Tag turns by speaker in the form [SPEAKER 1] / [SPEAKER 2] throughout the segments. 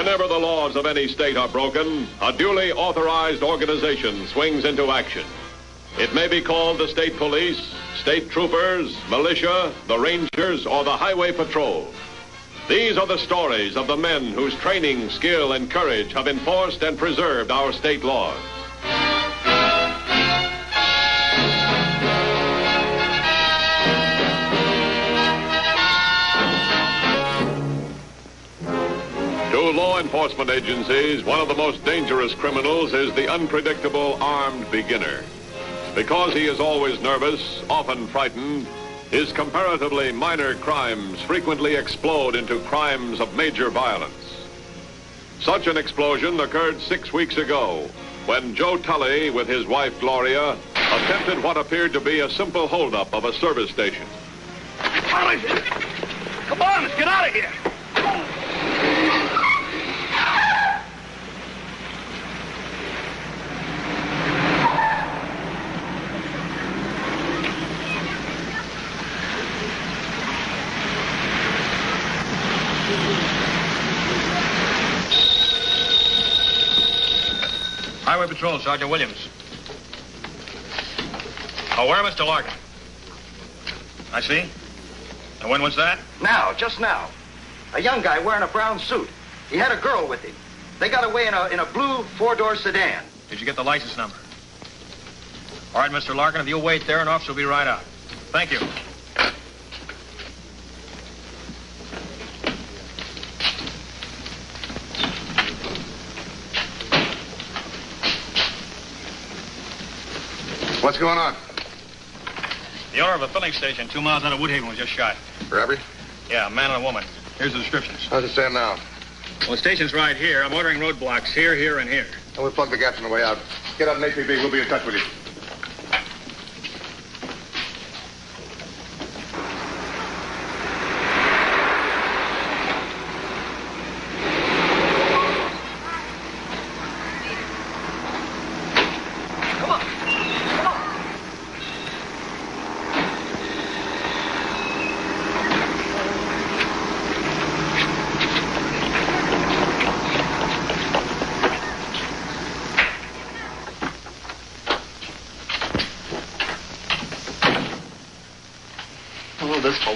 [SPEAKER 1] Whenever the laws of any state are broken, a duly authorized organization swings into action. It may be called the state police, state troopers, militia, the rangers, or the highway patrol. These are the stories of the men whose training, skill, and courage have enforced and preserved our state laws. To law enforcement agencies, one of the most dangerous criminals is the unpredictable armed beginner. Because he is always nervous, often frightened, his comparatively minor crimes frequently explode into crimes of major violence. Such an explosion occurred 6 weeks ago when Joe Tully, with his wife Gloria, attempted what appeared to be a simple holdup of a service station.
[SPEAKER 2] Come on, let's get out of here.
[SPEAKER 3] Highway Patrol, Sergeant Williams. Oh, where, Mr. Larkin? I see. And when was that?
[SPEAKER 4] Now, just now. A young guy wearing a brown suit. He had a girl with him. They got away in a blue four-door sedan.
[SPEAKER 3] Did you get the license number? All right, Mr. Larkin, if you'll wait there, an officer will be right out. Thank you.
[SPEAKER 5] What's going on?
[SPEAKER 3] The owner of a filling station 2 miles out of Woodhaven was just shot.
[SPEAKER 5] Robbery?
[SPEAKER 3] Yeah, a man and a woman. Here's the descriptions.
[SPEAKER 5] How's it stand now?
[SPEAKER 3] Well, the station's right here. I'm ordering roadblocks here, here, and here.
[SPEAKER 5] And we'll plug the gaps on the way out. Get out an APB. We'll be in touch with you.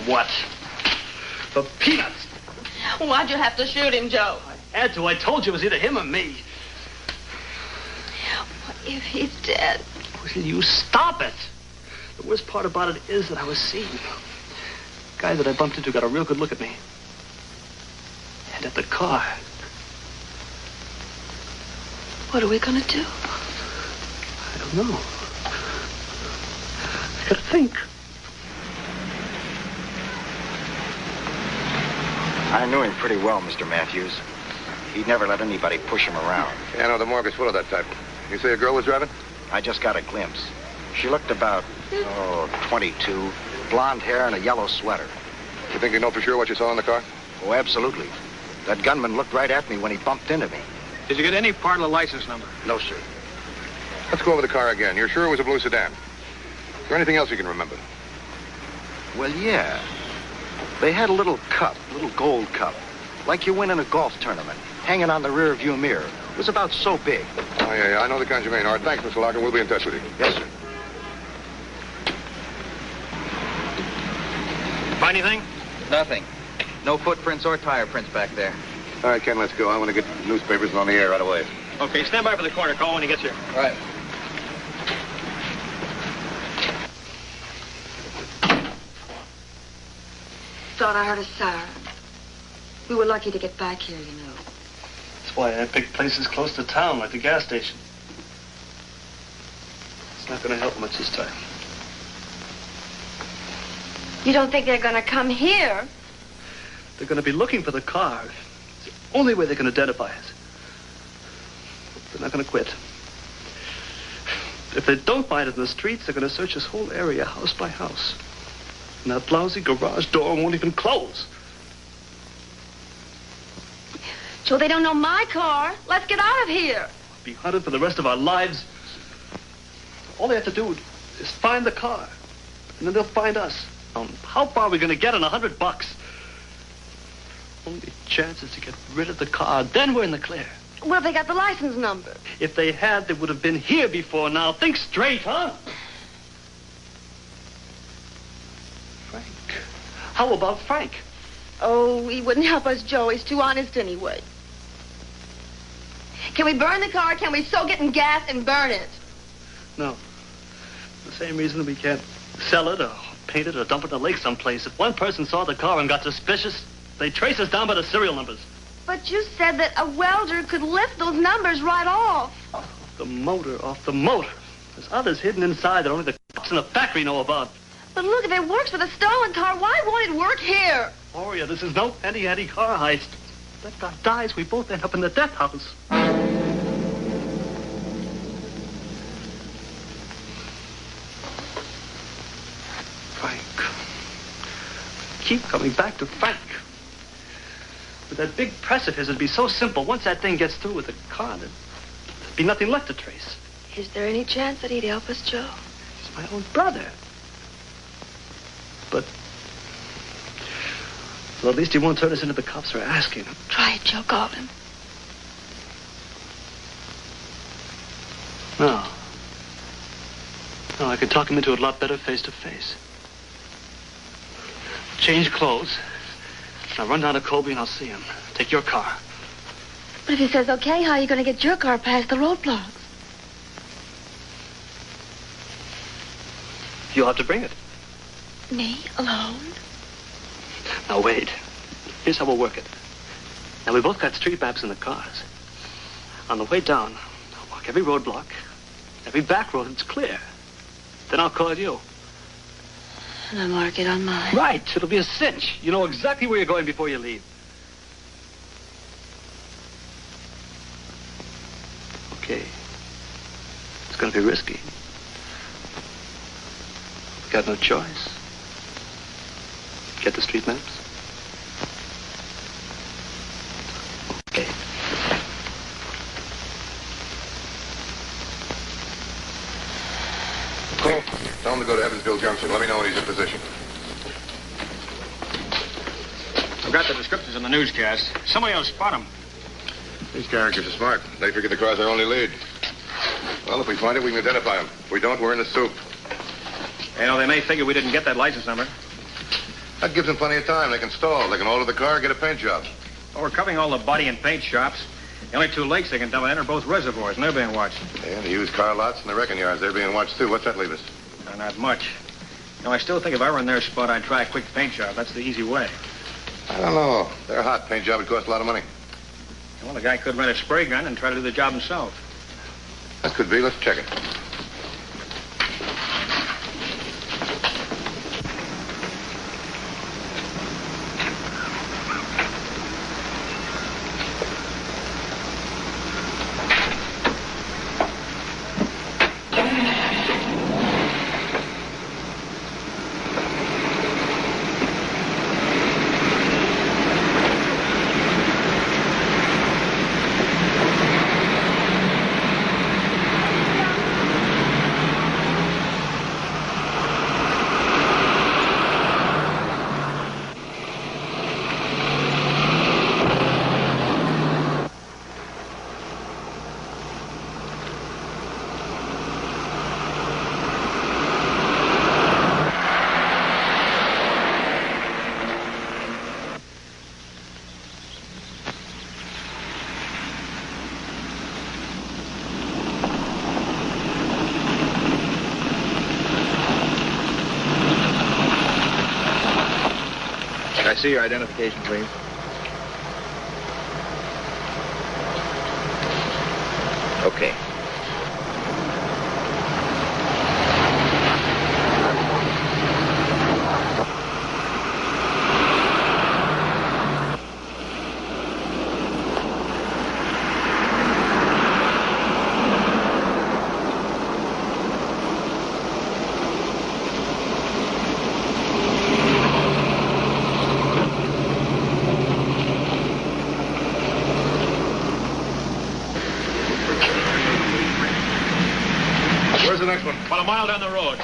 [SPEAKER 2] What? For peanuts.
[SPEAKER 6] Why'd you have to shoot him, Joe?
[SPEAKER 2] I had to. I told you it was either him or me.
[SPEAKER 6] What if he's dead?
[SPEAKER 2] Will you stop it? The worst part about it is that I was seen. The guy that I bumped into got a real good look at me. And at the car.
[SPEAKER 6] What are we gonna do?
[SPEAKER 2] I don't know. I gotta think.
[SPEAKER 4] I knew him pretty well, Mr. Matthews. He'd never let anybody push him around.
[SPEAKER 5] Yeah, no, the morgue is full of that type. You say a girl was driving?
[SPEAKER 4] I just got a glimpse. She looked about, 22. Blonde hair and a yellow sweater.
[SPEAKER 5] You think you know for sure what you saw in the car?
[SPEAKER 4] Oh, absolutely. That gunman looked right at me when he bumped into me.
[SPEAKER 3] Did you get any part of the license number?
[SPEAKER 4] No, sir.
[SPEAKER 5] Let's go over the car again. You're sure it was a blue sedan? Is there anything else you can remember?
[SPEAKER 4] Well, yeah. They had a little cup, little gold cup, like you win in a golf tournament, hanging on the rear view mirror. It was about so big.
[SPEAKER 5] Oh, yeah. I know the kinds you mean. All right, thanks, Mr. Larkin. We'll be in touch with you.
[SPEAKER 4] Yes, sir.
[SPEAKER 3] Find anything?
[SPEAKER 7] Nothing. No footprints or tire prints back there.
[SPEAKER 5] All right, Ken, let's go. I want to get the newspapers on the air right away.
[SPEAKER 3] Okay, stand by for the corner call when he gets here.
[SPEAKER 7] All right.
[SPEAKER 6] Thought I heard a siren. We were lucky to get back here, you know.
[SPEAKER 2] That's why I picked places close to town, like the gas station. It's not going to help much this time.
[SPEAKER 6] You don't think they're gonna come here?
[SPEAKER 2] They're going to be looking for the car. It's the only way they can identify us. They're not going to quit. If they don't find it in the streets, they're going to search this whole area, house by house. And that lousy garage door won't even close.
[SPEAKER 6] Joe, they don't know my car. Let's get out of here.
[SPEAKER 2] We'll be hunted for the rest of our lives. All they have to do is find the car. And then they'll find us. How far are we going to get on $100? Only chance is to get rid of the car. Then we're in the clear.
[SPEAKER 6] What if they got the license number?
[SPEAKER 2] If they had, they would have been here before now. Think straight, huh? Frank. How about Frank?
[SPEAKER 6] Oh, he wouldn't help us, Joe. He's too honest anyway. Can we burn the car? Can we soak it in gas and burn it?
[SPEAKER 2] No. The same reason we can't sell it or paint it or dump it in a lake someplace. If one person saw the car and got suspicious, they'd trace us down by the serial numbers.
[SPEAKER 6] But you said that a welder could lift those numbers right off.
[SPEAKER 2] Off the motor. There's others hidden inside that only the cops in the factory know about.
[SPEAKER 6] But look, if it works for the stolen car, why won't it work here?
[SPEAKER 2] Gloria, this is no penny-ante car heist. If that guy dies, we both end up in the death house. Frank. Keep coming back to Frank. With that big precipice, it'd be so simple. Once that thing gets through with the car, there'd be nothing left to trace.
[SPEAKER 6] Is there any chance that he'd help us, Joe?
[SPEAKER 2] He's my own brother. But... well, at least he won't turn us into the cops for asking him.
[SPEAKER 6] Try it, Joe. Call him.
[SPEAKER 2] No. No, I could talk him into it a lot better face to face. Change clothes. I'll run down to Colby and I'll see him. Take your car.
[SPEAKER 6] But if he says okay, how are you going to get your car past the roadblocks?
[SPEAKER 2] You'll have to bring it.
[SPEAKER 6] Me? Alone?
[SPEAKER 2] Now, wait. Here's how we'll work it. Now, we both got street maps in the cars. On the way down, I'll walk every roadblock, every back road that's clear. Then I'll call you.
[SPEAKER 6] And I'll mark it on mine.
[SPEAKER 2] Right. It'll be a cinch. You know exactly where you're going before you leave. Okay. It's going to be risky. We got no choice. Get the street maps? Okay.
[SPEAKER 5] Cool. Tell him to go to Evansville Junction. Let me know when he's in position.
[SPEAKER 3] I've got the descriptions in the newscast. Somebody will spot them.
[SPEAKER 5] These characters are smart. They figure the car's our only lead. Well, if we find it, we can identify him. If we don't, we're in the soup.
[SPEAKER 3] You know, they may figure we didn't get that license number.
[SPEAKER 5] That gives them plenty of time. They can stall. They can alter the car and get a paint job.
[SPEAKER 3] Well, we're covering all the body and paint shops. The only two lakes they can dump in are both reservoirs, and they're being watched.
[SPEAKER 5] And the used car lots and the wrecking yards, they're being watched, too. What's that leave us?
[SPEAKER 3] Not much. You know, I still think if I were in their spot, I'd try a quick paint job. That's the easy way.
[SPEAKER 5] I don't know. They're hot. Paint job would cost a lot of money.
[SPEAKER 3] Well, the guy could rent a spray gun and try to do the job himself.
[SPEAKER 5] That could be. Let's check it.
[SPEAKER 7] Can I see your identification, please? Okay.
[SPEAKER 5] Where's the next one?
[SPEAKER 3] About a mile down the road.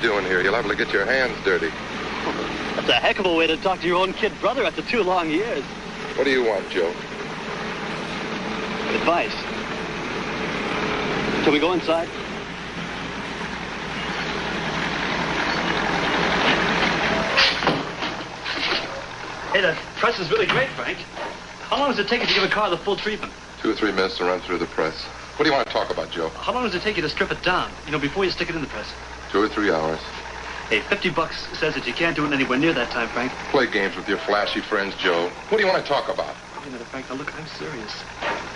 [SPEAKER 5] doing here? You're liable to get your hands dirty.
[SPEAKER 2] That's a heck of a way to talk to your own kid brother after 2 long years.
[SPEAKER 5] What do you want, Joe?
[SPEAKER 2] Advice. Can we go inside? Hey, the press is really great, Frank. How long does it take you to give a car the full treatment?
[SPEAKER 5] 2 or 3 minutes to run through the press. What do you want to talk about, Joe?
[SPEAKER 2] How long does it take you to strip it down? You know, before you stick it in the press?
[SPEAKER 5] 2 or 3 hours.
[SPEAKER 2] Hey, $50 says that you can't do it anywhere near that time, Frank.
[SPEAKER 5] Play games with your flashy friends, Joe. What do you want to talk about?
[SPEAKER 2] Wait a minute, Frank. Now, look, I'm serious.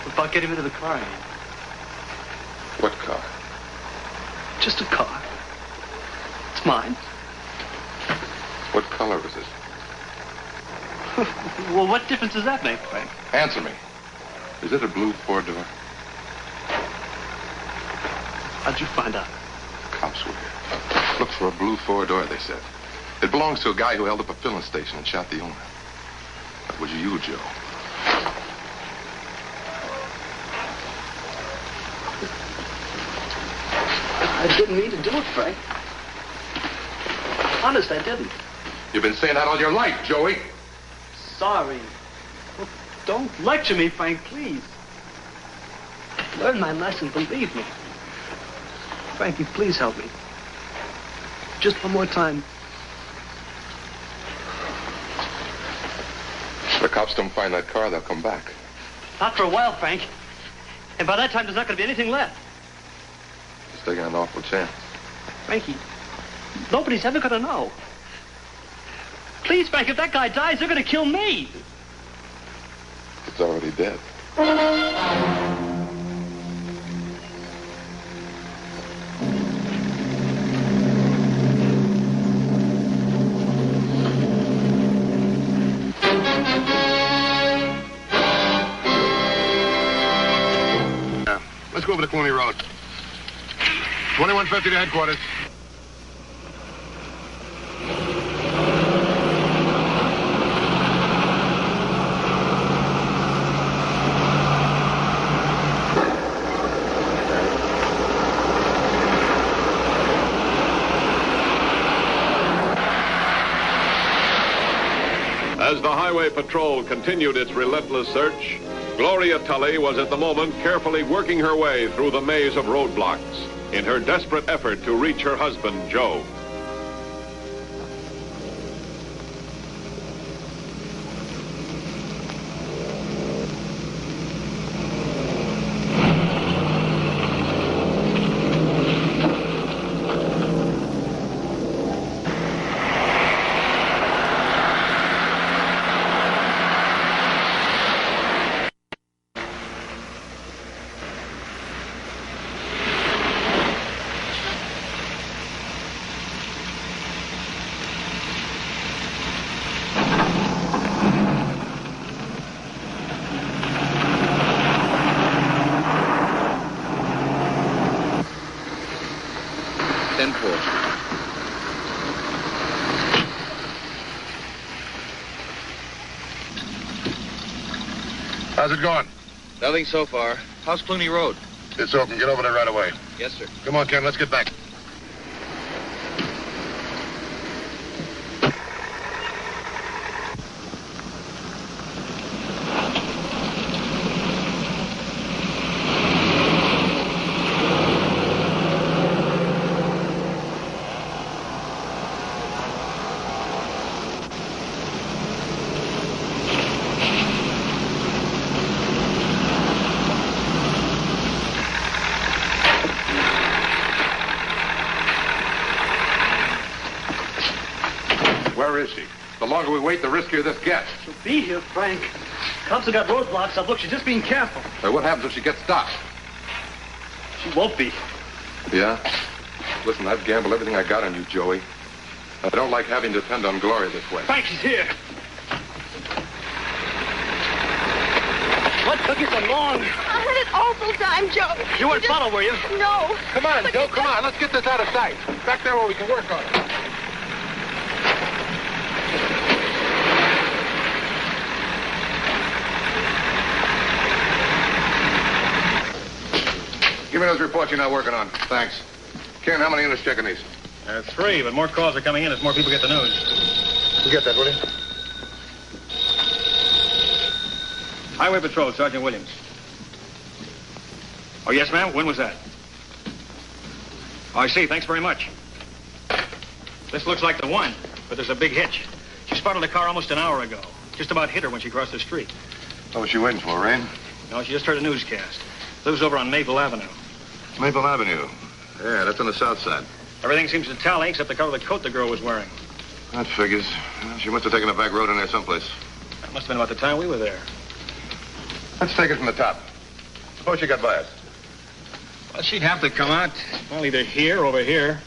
[SPEAKER 2] About getting rid of the car, I mean.
[SPEAKER 5] What car?
[SPEAKER 2] Just a car. It's mine.
[SPEAKER 5] What color is it?
[SPEAKER 2] Well, what difference does that make, Frank?
[SPEAKER 5] Answer me. Is it a blue 4-door?
[SPEAKER 2] How'd you find out?
[SPEAKER 5] The cops were here. Look for a blue 4-door, they said. It belongs to a guy who held up a filling station and shot the owner. That was you, Joe.
[SPEAKER 2] I didn't mean to do it, Frank. Honest, I didn't.
[SPEAKER 5] You've been saying that all your life, Joey.
[SPEAKER 2] Sorry. Well, don't lecture me, Frank, please. Learn my lesson, believe me. Frankie, please help me. Just one more time.
[SPEAKER 5] If the cops don't find that car, they'll come back.
[SPEAKER 2] Not for a while, Frank. And by that time, there's not going to be anything left.
[SPEAKER 5] Just taking an awful chance.
[SPEAKER 2] Frankie, nobody's ever going to know. Please, Frank, if that guy dies, they're going to kill me.
[SPEAKER 5] It's already dead. Let's go over to Clooney Road. 2150 to headquarters.
[SPEAKER 1] As the highway patrol continued its relentless search, Gloria Tully was at the moment carefully working her way through the maze of roadblocks in her desperate effort to reach her husband, Joe.
[SPEAKER 5] How's it going?
[SPEAKER 7] Nothing so far. How's Clooney Road?
[SPEAKER 5] It's open. Get over there right away.
[SPEAKER 7] Yes, sir.
[SPEAKER 5] Come on, Ken. Let's get back. Where is she? The longer we wait, the riskier this gets.
[SPEAKER 2] She'll be here, Frank. Cops have got roadblocks up. Look, she's just being careful.
[SPEAKER 5] What happens if she gets stopped?
[SPEAKER 2] She won't be.
[SPEAKER 5] Yeah? Listen, I've gambled everything I got on you, Joey. I don't like having to depend on Gloria this way.
[SPEAKER 2] Frank, she's here. What took you so long?
[SPEAKER 6] I had an awful time, Joe.
[SPEAKER 2] You weren't follow, were you?
[SPEAKER 6] No.
[SPEAKER 5] Come on, Joe, come on. Let's get this out of sight. Back there where we can work on it. Give me those reports you're not working on. Thanks. Ken, how many units checking these?
[SPEAKER 3] 3, but more calls are coming in as more people get the news.
[SPEAKER 5] You get that, will you?
[SPEAKER 3] Highway Patrol, Sergeant Williams. Oh, yes, ma'am? When was that? Oh, I see. Thanks very much. This looks like the one, but there's a big hitch. She spotted the car almost an hour ago. Just about hit her when she crossed the street.
[SPEAKER 5] What was she waiting for, rain?
[SPEAKER 3] No, she just heard a newscast. Lives over on Maple Avenue.
[SPEAKER 5] Maple Avenue. Yeah, that's on the south side.
[SPEAKER 3] Everything seems to tally except the color of the coat the girl was wearing.
[SPEAKER 5] That figures. She must have taken a back road in there someplace.
[SPEAKER 3] That must have been about the time we were there.
[SPEAKER 5] Let's take it from the top. Suppose she got by us.
[SPEAKER 3] Well, she'd have to come out, well, either here or over here.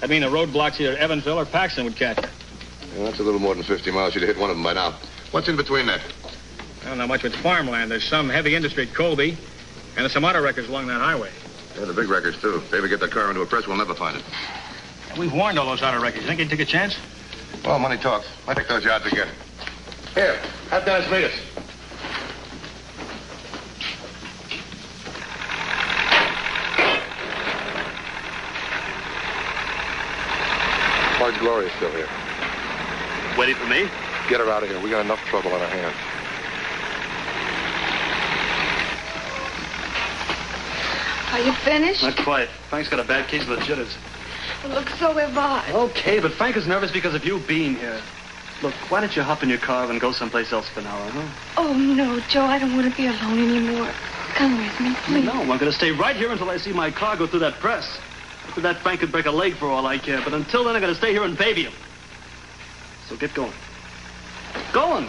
[SPEAKER 3] That'd mean the roadblocks either Evansville or Paxton would catch her.
[SPEAKER 5] Yeah, that's a little more than 50 miles. She'd have hit one of them by now. What's in between that?
[SPEAKER 3] Well, not much with farmland. There's some heavy industry at Colby, and there's some auto wreckers along that highway.
[SPEAKER 5] Yeah, the big wreckers, too. If they ever get that car into a press, we'll never find it.
[SPEAKER 3] And we've warned all those auto wreckers. You think they'd take a chance?
[SPEAKER 5] Well, money talks. I take those yards again. Here, have Dennis meet us. Why's Gloria still here?
[SPEAKER 2] Waiting for me?
[SPEAKER 5] Get her out of here. We got enough trouble on our hands.
[SPEAKER 6] Are you finished?
[SPEAKER 2] Not quite. Frank's got a bad case of the jitters.
[SPEAKER 6] Look, so have I.
[SPEAKER 2] Okay, but Frank is nervous because of you being here. Look, why don't you hop in your car and go someplace else for an hour, huh?
[SPEAKER 6] Oh, no, Joe, I don't want to be alone anymore. Come with me, please.
[SPEAKER 2] No, I'm going to stay right here until I see my car go through that press. After that, Frank could break a leg for all I care. But until then, I'm going to stay here and baby him. So get going. Going!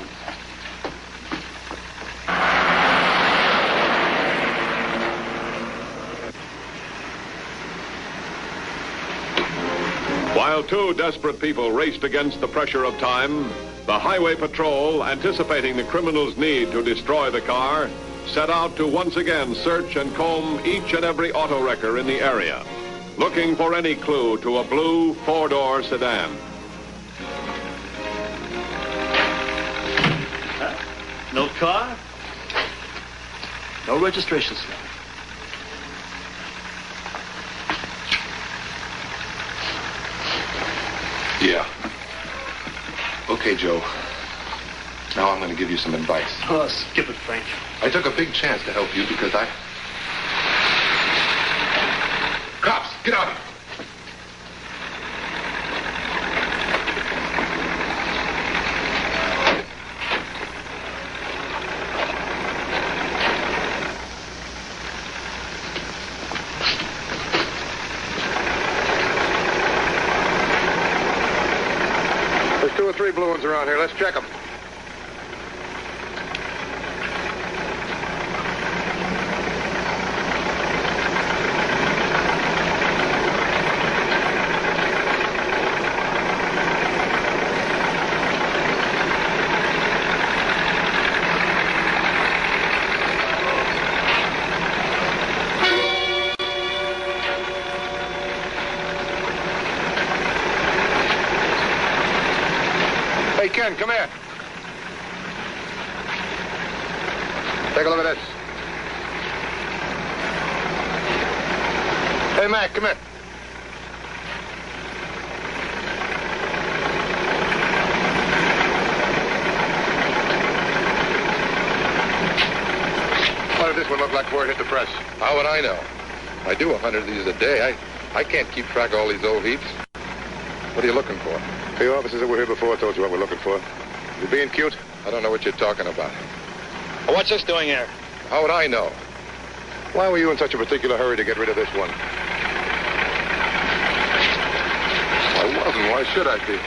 [SPEAKER 1] While two desperate people raced against the pressure of time, the Highway Patrol, anticipating the criminal's need to destroy the car, set out to once again search and comb each and every auto wrecker in the area, looking for any clue to a blue four-door sedan.
[SPEAKER 2] No car? No registration slip.
[SPEAKER 5] Yeah. Okay, Joe. Now I'm going to give you some advice.
[SPEAKER 2] Oh, skip it, Frank.
[SPEAKER 5] I took a big chance to help you because I... Cops, get out! There's 2 or 3 blue ones around here. Let's check them. Hey, Ken, come here. Take a look at this. Hey, Mac, come here. What did this one look like before it hit the press? How would I know? I do 100 of these a day. I can't keep track of all these old heaps. What are you looking for? The officers that were here before told you what we're looking for. You being cute? I don't know what you're talking about.
[SPEAKER 3] Well, what's this doing here?
[SPEAKER 5] How would I know? Why were you in such a particular hurry to get rid of this one? I wasn't. Why should I be?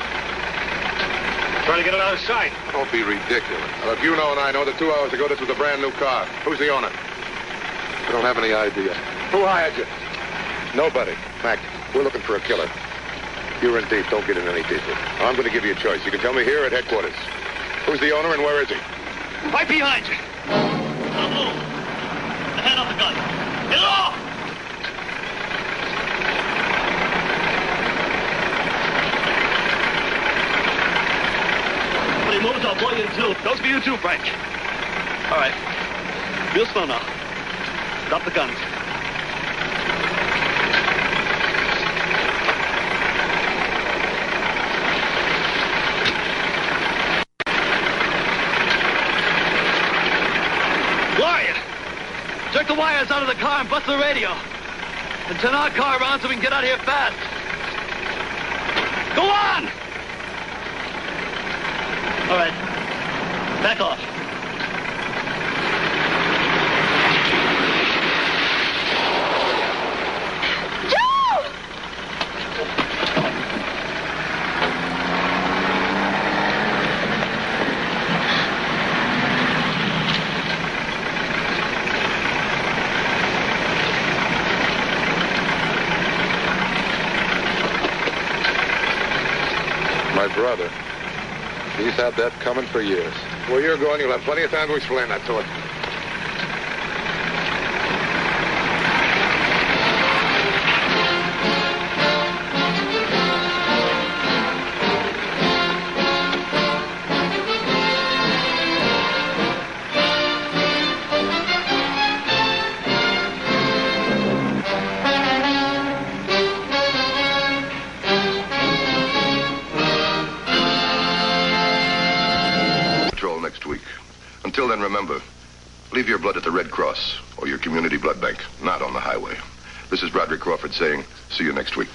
[SPEAKER 3] Trying to get it out of sight.
[SPEAKER 5] Don't be ridiculous. Well, if you know and I know that 2 hours ago this was a brand new car. Who's the owner? I don't have any idea. Who hired you? Nobody. Mac, we're looking for a killer. You're in deep. Don't get in any deeper. I'm going to give you a choice. You can tell me here at headquarters. Who's the owner and where is he?
[SPEAKER 2] Right behind you. Don't move. The hand off the gun. Get it off! When he moves, I'll blow you in 2. Those for you too, Frank. All right. Real slow now. Drop the guns. Jerk the wires out of the car and bust the radio. And turn our car around so we can get out of here fast. Go on! All right. Back off.
[SPEAKER 5] My brother, he's had that coming for years. Where you're going, you'll have plenty of time to explain that to it.
[SPEAKER 8] Next week. Until then, remember, leave your blood at the Red Cross or your community blood bank, not on the highway. This is Broderick Crawford saying, see you next week.